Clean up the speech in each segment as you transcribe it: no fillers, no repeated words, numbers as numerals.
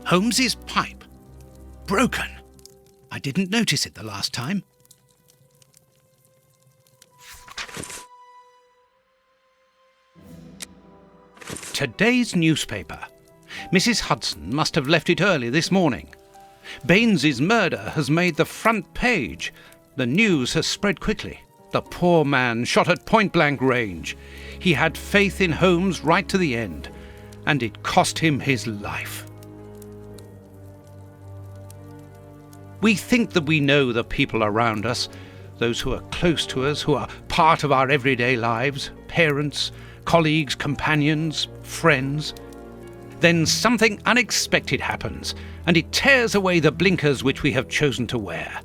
Holmes's pipe. Broken. I didn't notice it the last time. Today's newspaper. Mrs. Hudson must have left it early this morning. Baines's murder has made the front page. The news has spread quickly. The poor man shot at point-blank range. He had faith in Holmes right to the end, and it cost him his life. We think that we know the people around us, those who are close to us, who are part of our everyday lives, parents, colleagues, companions, friends. Then something unexpected happens, and it tears away the blinkers which we have chosen to wear.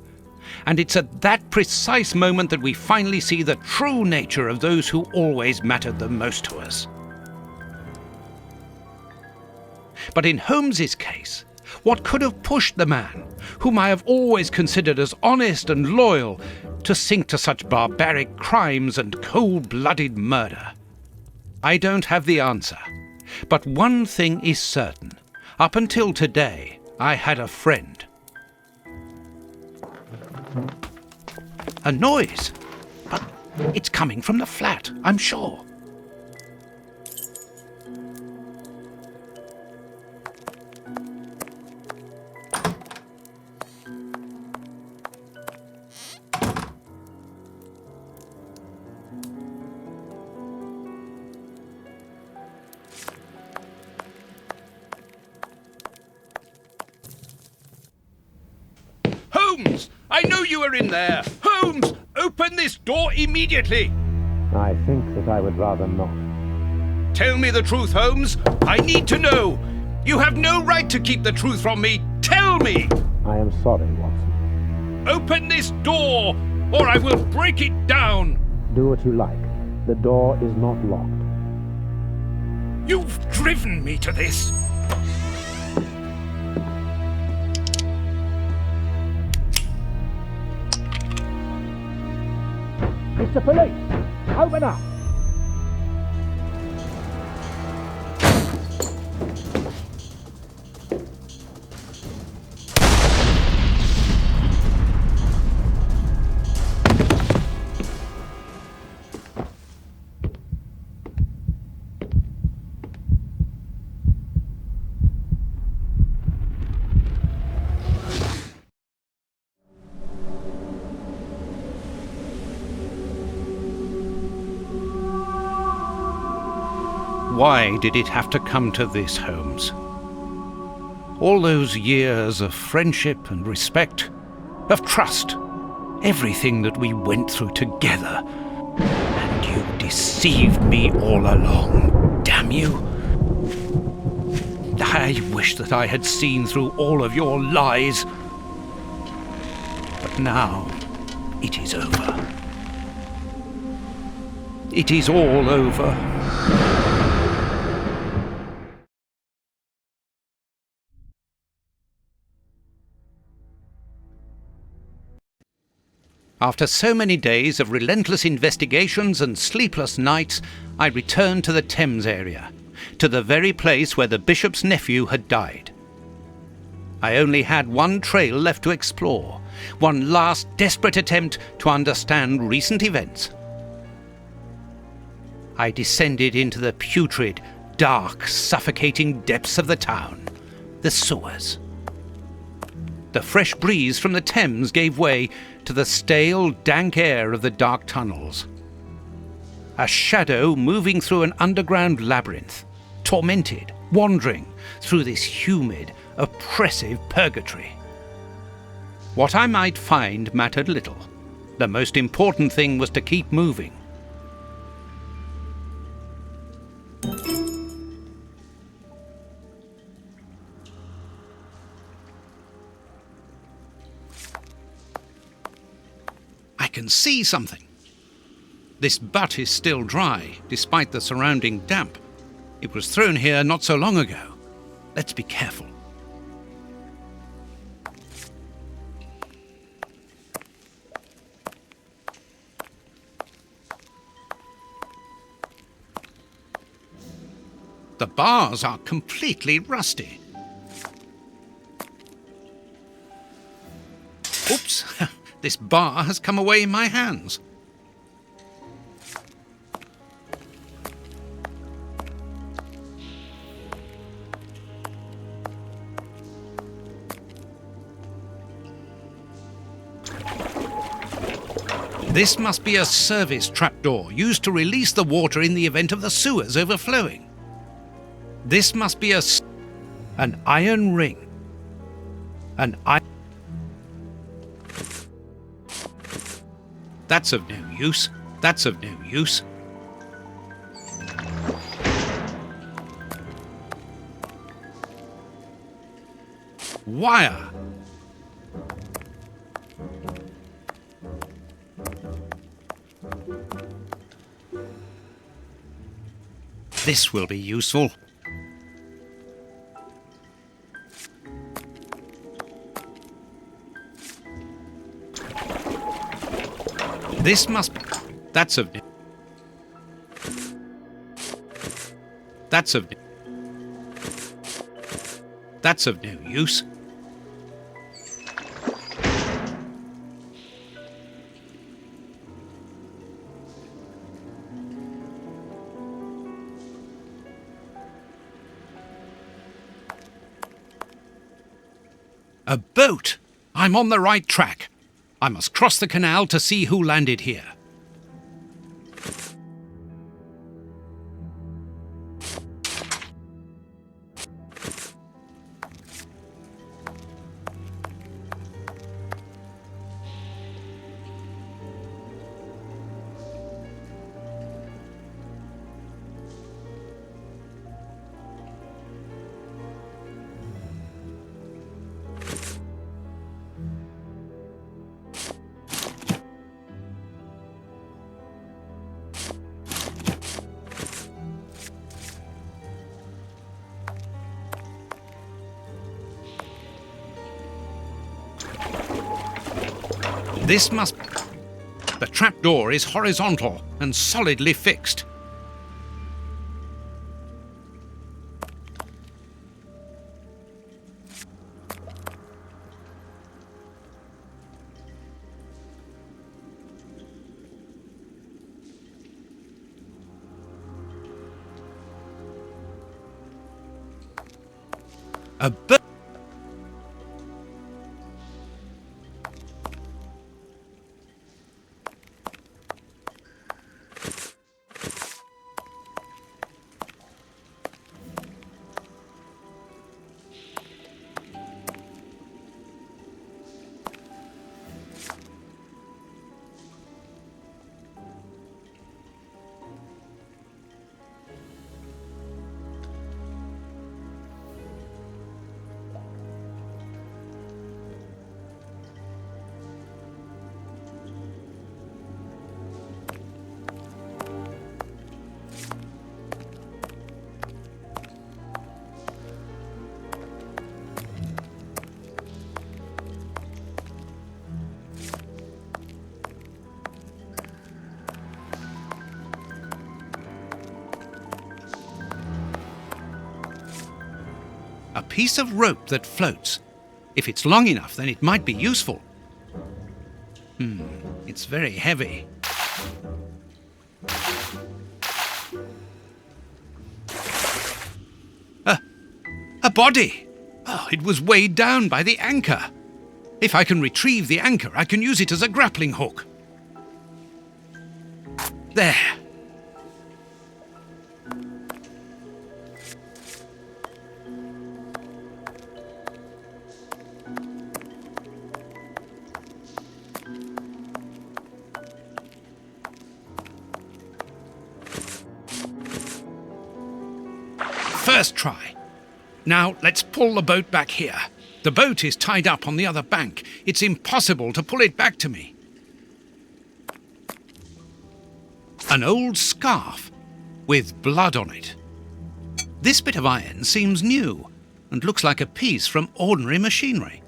And it's at that precise moment that we finally see the true nature of those who always mattered the most to us. But in Holmes's case, what could have pushed the man, whom I have always considered as honest and loyal, to sink to such barbaric crimes and cold-blooded murder? I don't have the answer, but one thing is certain. Up until today, I had a friend. A noise, but it's coming from the flat, I'm sure. Holmes! I know you are in there! Holmes! Open this door immediately! I think that I would rather not. Tell me the truth, Holmes! I need to know! You have no right to keep the truth from me! Tell me! I am sorry, Watson. Open this door, or I will break it down! Do what you like. The door is not locked. You've driven me to this! It's the police! Open up! Why did it have to come to this, Holmes? All those years of friendship and respect, of trust, everything that we went through together. And you deceived me all along, damn you. I wish that I had seen through all of your lies. But now, it is over. It is all over. After so many days of relentless investigations and sleepless nights, I returned to the Thames area, to the very place where the bishop's nephew had died. I only had one trail left to explore, one last desperate attempt to understand recent events. I descended into the putrid, dark, suffocating depths of the town, the sewers. The fresh breeze from the Thames gave way to the stale, dank air of the dark tunnels. A shadow moving through an underground labyrinth, tormented, wandering through this humid, oppressive purgatory. What I might find mattered little. The most important thing was to keep moving. I can see something. This butt is still dry, despite the surrounding damp. It was thrown here not so long ago. Let's be careful. The bars are completely rusty. Oops, this bar has come away in my hands. This must be a service trapdoor used to release the water in the event of the sewers overflowing. This must be an iron ring. That's of no use. That's of no use. Wire. This will be useful. This must be... That's of no use. A boat! I'm on the right track. I must cross the canal to see who landed here. This must... The trapdoor is horizontal and solidly fixed. A boat... A piece of rope that floats. If it's long enough, then it might be useful. It's very heavy. A body! Oh, it was weighed down by the anchor. If I can retrieve the anchor, I can use it as a grappling hook. There. First try. Now let's pull the boat back here. The boat is tied up on the other bank. It's impossible to pull it back to me. An old scarf with blood on it. This bit of iron seems new and looks like a piece from ordinary machinery.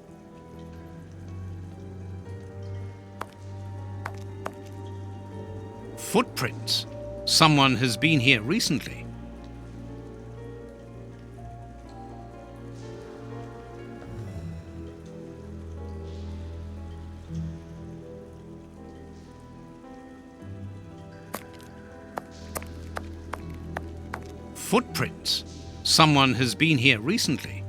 Footprints. Someone has been here recently. Footprints. Someone has been here recently.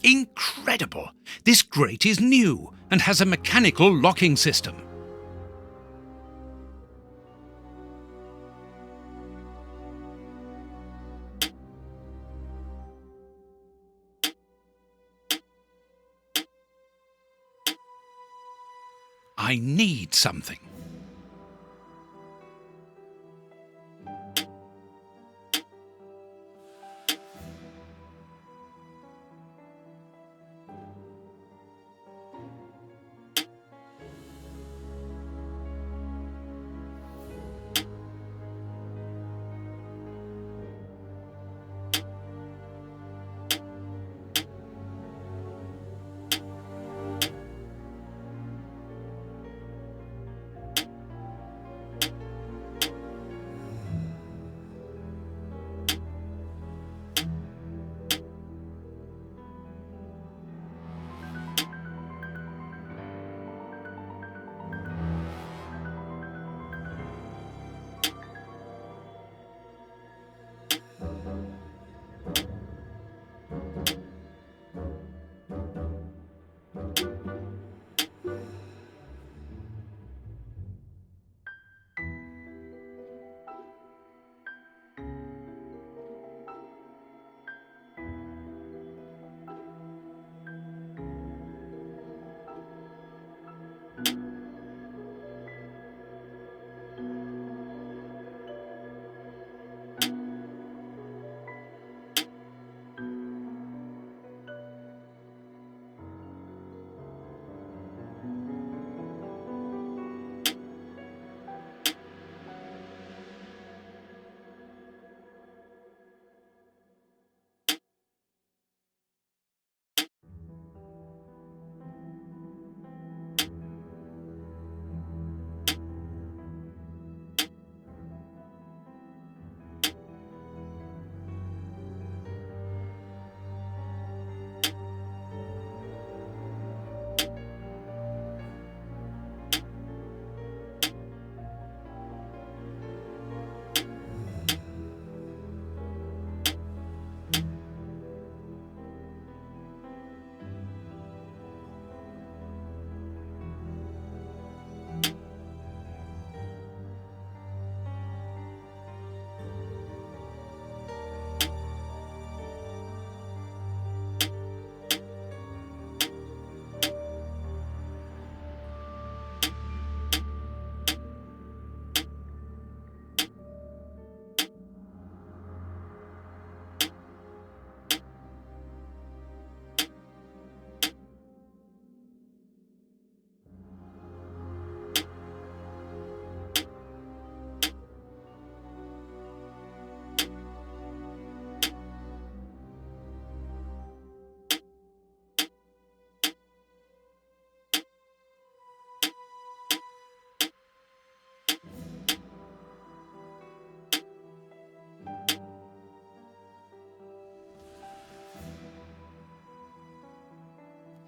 Incredible! This grate is new and has a mechanical locking system. I need something.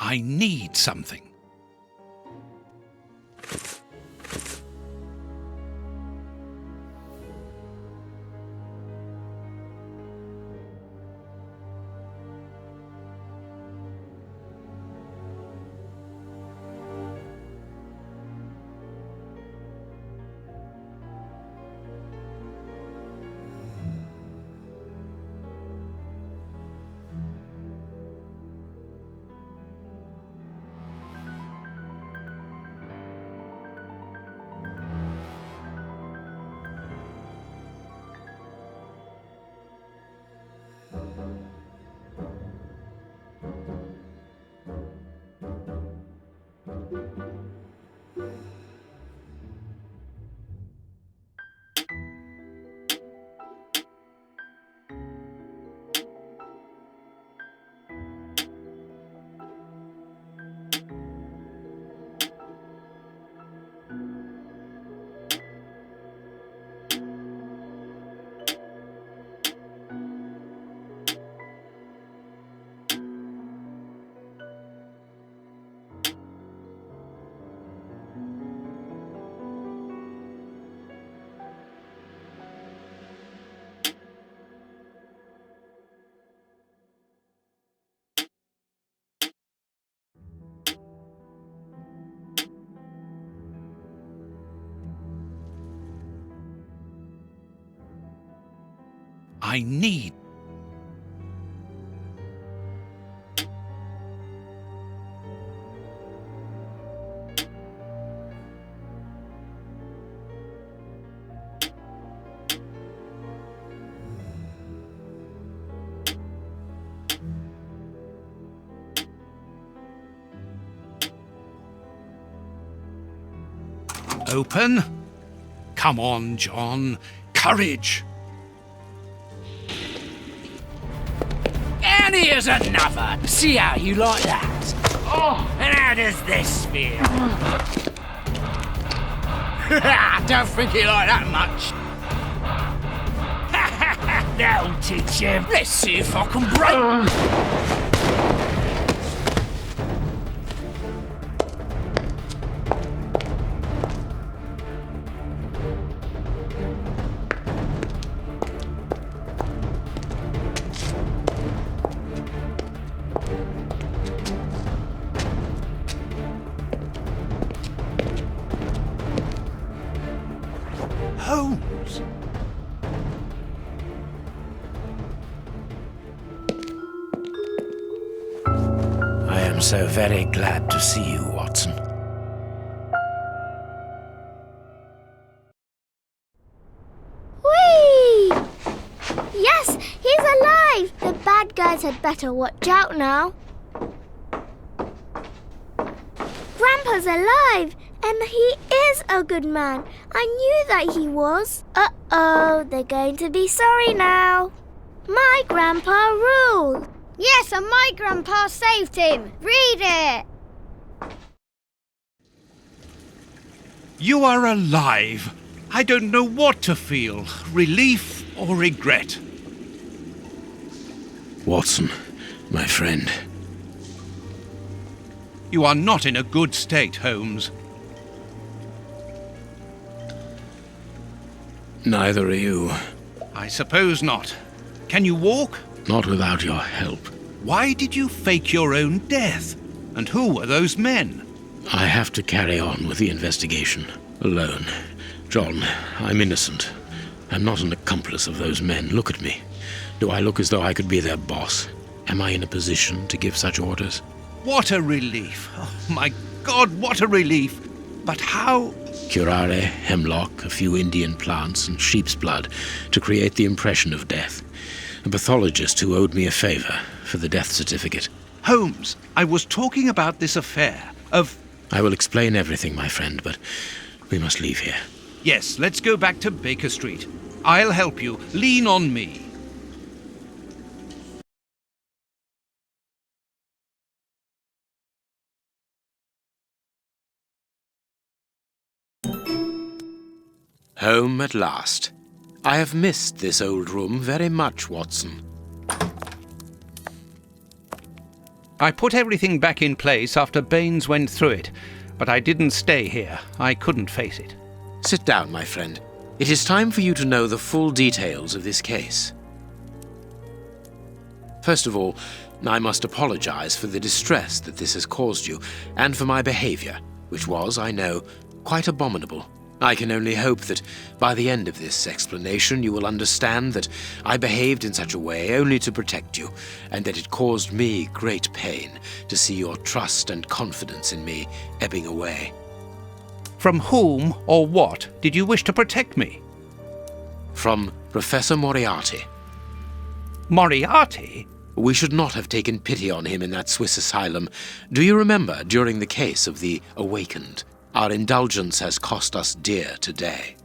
I need something. I need. Open? Come on, John. Courage! And here's another. See how you like that? Oh, and how does this feel? Don't think you like that much. That'll teach him. Let's see if I can break. Holmes! I am so very glad to see you, Watson. Whee! Yes, he's alive! The bad guys had better watch out now. Grandpa's alive! And he is a good man. I knew that he was. Uh-oh, they're going to be sorry now. My grandpa ruled. Yes, and my grandpa saved him. Read it. You are alive. I don't know what to feel, relief or regret. Watson, my friend. You are not in a good state, Holmes. Neither are you. I suppose not. Can you walk? Not without your help. Why did you fake your own death? And who were those men? I have to carry on with the investigation. Alone. John, I'm innocent. I'm not an accomplice of those men. Look at me. Do I look as though I could be their boss? Am I in a position to give such orders? What a relief. Oh, my God, what a relief. But how? Curare, hemlock, a few Indian plants, and sheep's blood to create the impression of death. A pathologist who owed me a favor for the death certificate. Holmes, I was talking about this affair of... I will explain everything, my friend, but we must leave here. Yes, let's go back to Baker Street. I'll help you. Lean on me. Home at last. I have missed this old room very much, Watson. I put everything back in place after Baines went through it, but I didn't stay here. I couldn't face it. Sit down, my friend. It is time for you to know the full details of this case. First of all, I must apologize for the distress that this has caused you, and for my behavior, which was, I know, quite abominable. I can only hope that by the end of this explanation you will understand that I behaved in such a way only to protect you, and that it caused me great pain to see your trust and confidence in me ebbing away. From whom or what did you wish to protect me? From Professor Moriarty. Moriarty? We should not have taken pity on him in that Swiss asylum. Do you remember, during the case of the Awakened? Our indulgence has cost us dear today.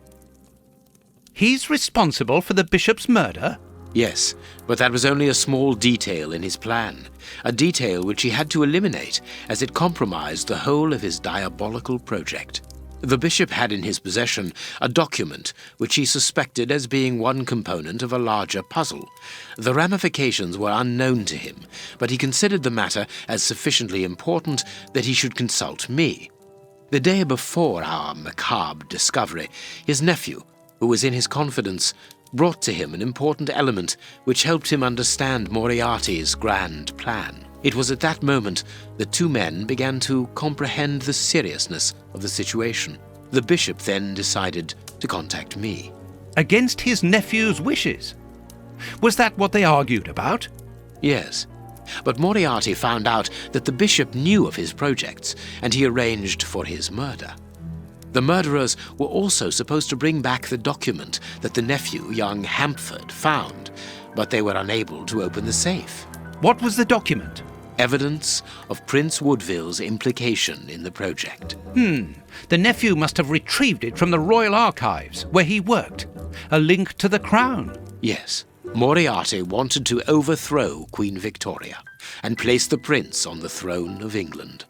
He's responsible for the bishop's murder? Yes, but that was only a small detail in his plan. A detail which he had to eliminate, as it compromised the whole of his diabolical project. The bishop had in his possession a document which he suspected as being one component of a larger puzzle. The ramifications were unknown to him, but he considered the matter as sufficiently important that he should consult me. The day before our macabre discovery, his nephew, who was in his confidence, brought to him an important element which helped him understand Moriarty's grand plan. It was at that moment that two men began to comprehend the seriousness of the situation. The bishop then decided to contact me. Against his nephew's wishes? Was that what they argued about? Yes, but Moriarty found out that the bishop knew of his projects, and he arranged for his murder. The murderers were also supposed to bring back the document that the nephew, young Hampford, found, but they were unable to open the safe. What was the document? Evidence of Prince Woodville's implication in the project. The nephew must have retrieved it from the Royal Archives, where he worked. A link to the crown. Yes, Moriarty wanted to overthrow Queen Victoria and place the prince on the throne of England.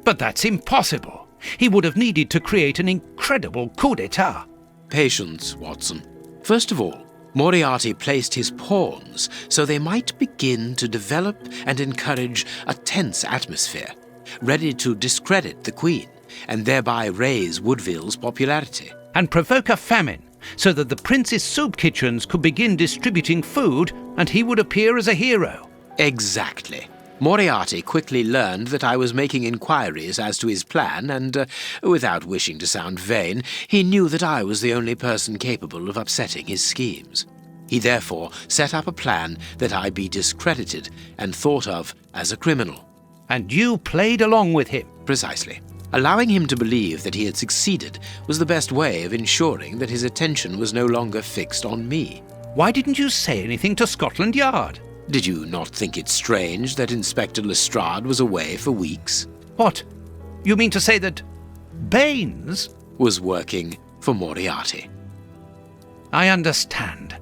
But that's impossible. He would have needed to create an incredible coup d'etat. Patience, Watson. First of all, Moriarty placed his pawns so they might begin to develop and encourage a tense atmosphere, ready to discredit the Queen and thereby raise Woodville's popularity. And provoke a famine, so that the prince's soup kitchens could begin distributing food and he would appear as a hero. Exactly. Moriarty quickly learned that I was making inquiries as to his plan and, without wishing to sound vain, he knew that I was the only person capable of upsetting his schemes. He therefore set up a plan that I be discredited and thought of as a criminal. And you played along with him. Precisely. Allowing him to believe that he had succeeded was the best way of ensuring that his attention was no longer fixed on me. Why didn't you say anything to Scotland Yard? Did you not think it strange that Inspector Lestrade was away for weeks? What? You mean to say that Baines Was working for Moriarty. I understand.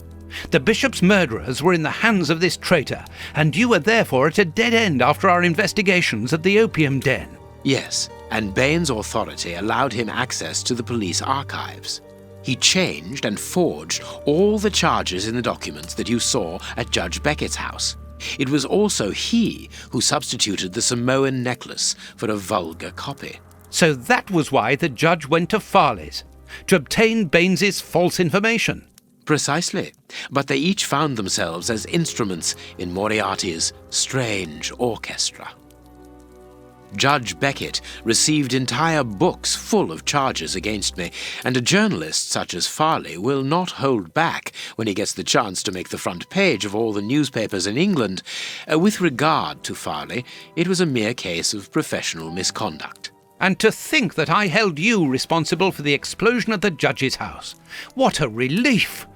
The bishop's murderers were in the hands of this traitor, and you were therefore at a dead end after our investigations at the opium den. Yes, and Baines' authority allowed him access to the police archives. He changed and forged all the charges in the documents that you saw at Judge Beckett's house. It was also he who substituted the Samoan necklace for a vulgar copy. So that was why the judge went to Farley's, to obtain Baines's false information. Precisely, but they each found themselves as instruments in Moriarty's strange orchestra. Judge Beckett received entire books full of charges against me, and a journalist such as Farley will not hold back when he gets the chance to make the front page of all the newspapers in England. With regard to Farley, it was a mere case of professional misconduct. And to think that I held you responsible for the explosion at the judge's house. What a relief!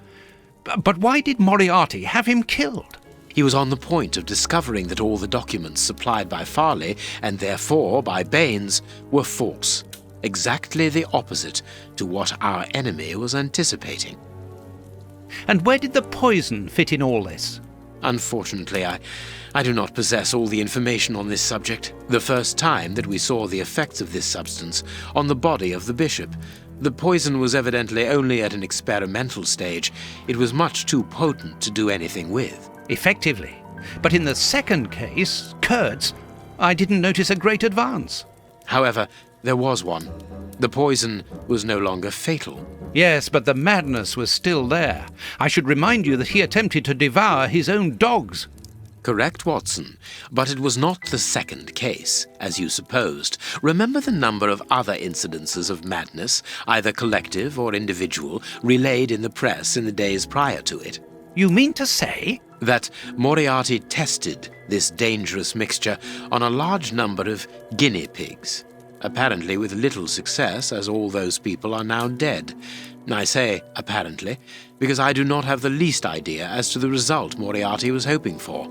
But why did Moriarty have him killed? He was on the point of discovering that all the documents supplied by Farley, and therefore by Baines, were false, exactly the opposite to what our enemy was anticipating. And where did the poison fit in all this? Unfortunately, I do not possess all the information on this subject. The first time that we saw the effects of this substance on the body of the bishop, the poison was evidently only at an experimental stage. It was much too potent to do anything with. Effectively. But in the second case, Kurtz, I didn't notice a great advance. However, there was one. The poison was no longer fatal. Yes, but the madness was still there. I should remind you that he attempted to devour his own dogs. Correct, Watson, but it was not the second case, as you supposed. Remember the number of other incidences of madness, either collective or individual, relayed in the press in the days prior to it. You mean to say? That Moriarty tested this dangerous mixture on a large number of guinea pigs, apparently with little success, as all those people are now dead. I say apparently, because I do not have the least idea as to the result Moriarty was hoping for.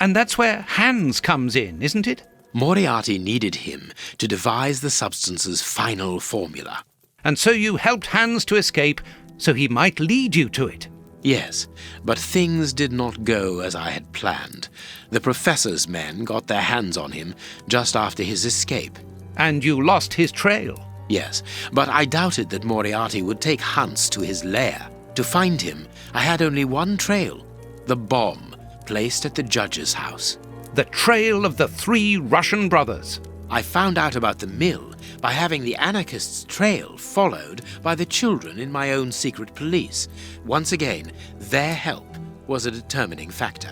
And that's where Hans comes in, isn't it? Moriarty needed him to devise the substance's final formula. And so you helped Hans to escape, so he might lead you to it. Yes, but things did not go as I had planned. The professor's men got their hands on him just after his escape. And you lost his trail. Yes, but I doubted that Moriarty would take Hans to his lair. To find him, I had only one trail, the bomb placed at the judge's house. The trail of the 3 Russian brothers. I found out about the mill by having the anarchists' trail followed by the children in my own secret police. Once again, their help was a determining factor.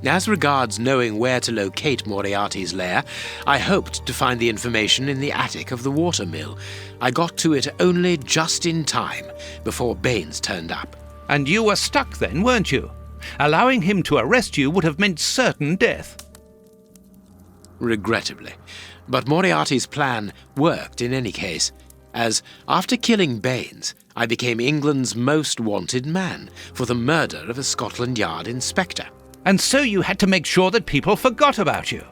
As regards knowing where to locate Moriarty's lair, I hoped to find the information in the attic of the watermill. I got to it only just in time, before Baines turned up. And you were stuck then, weren't you? Allowing him to arrest you would have meant certain death. Regrettably. But Moriarty's plan worked in any case, as after killing Baines, I became England's most wanted man for the murder of a Scotland Yard inspector. And so you had to make sure that people forgot about you.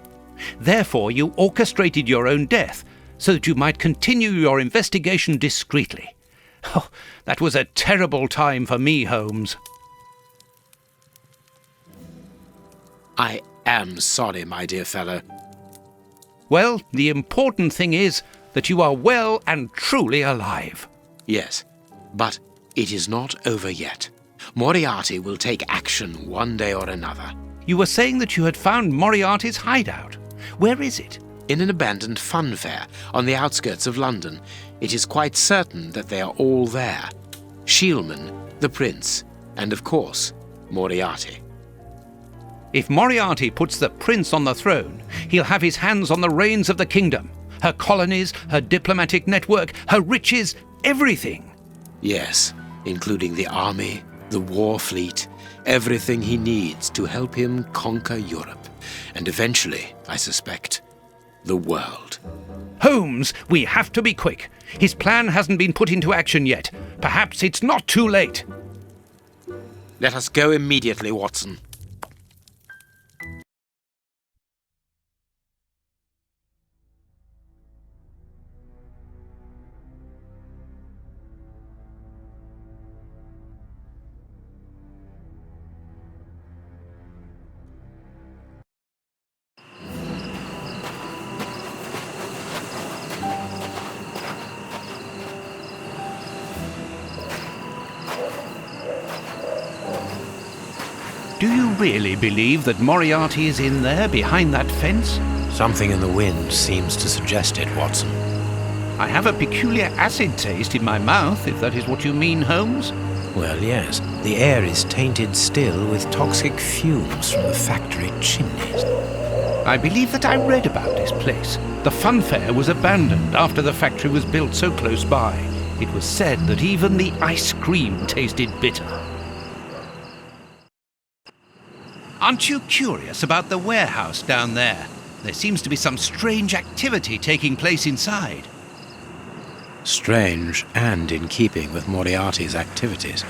Therefore, you orchestrated your own death so that you might continue your investigation discreetly. Oh, that was a terrible time for me, Holmes. I am sorry, my dear fellow. Well, the important thing is that you are well and truly alive. Yes, but it is not over yet. Moriarty will take action one day or another. You were saying that you had found Moriarty's hideout. Where is it? In an abandoned fun fair on the outskirts of London. It is quite certain that they are all there. Sheilman, the prince, and of course, Moriarty. If Moriarty puts the prince on the throne, he'll have his hands on the reins of the kingdom. Her colonies, her diplomatic network, her riches, everything. Yes, including the army, the war fleet, everything he needs to help him conquer Europe, and eventually, I suspect, the world. Holmes, we have to be quick. His plan hasn't been put into action yet. Perhaps it's not too late. Let us go immediately, Watson. Do you really believe that Moriarty is in there behind that fence? Something in the wind seems to suggest it, Watson. I have a peculiar acid taste in my mouth, if that is what you mean, Holmes. Well, yes. The air is tainted still with toxic fumes from the factory chimneys. I believe that I read about this place. The fun fair was abandoned after the factory was built so close by. It was said that even the ice cream tasted bitter. Aren't you curious about the warehouse down there? There seems to be some strange activity taking place inside. Strange and in keeping with Moriarty's activities.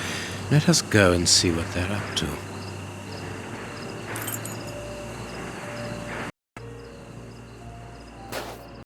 Let us go and see what they're up to.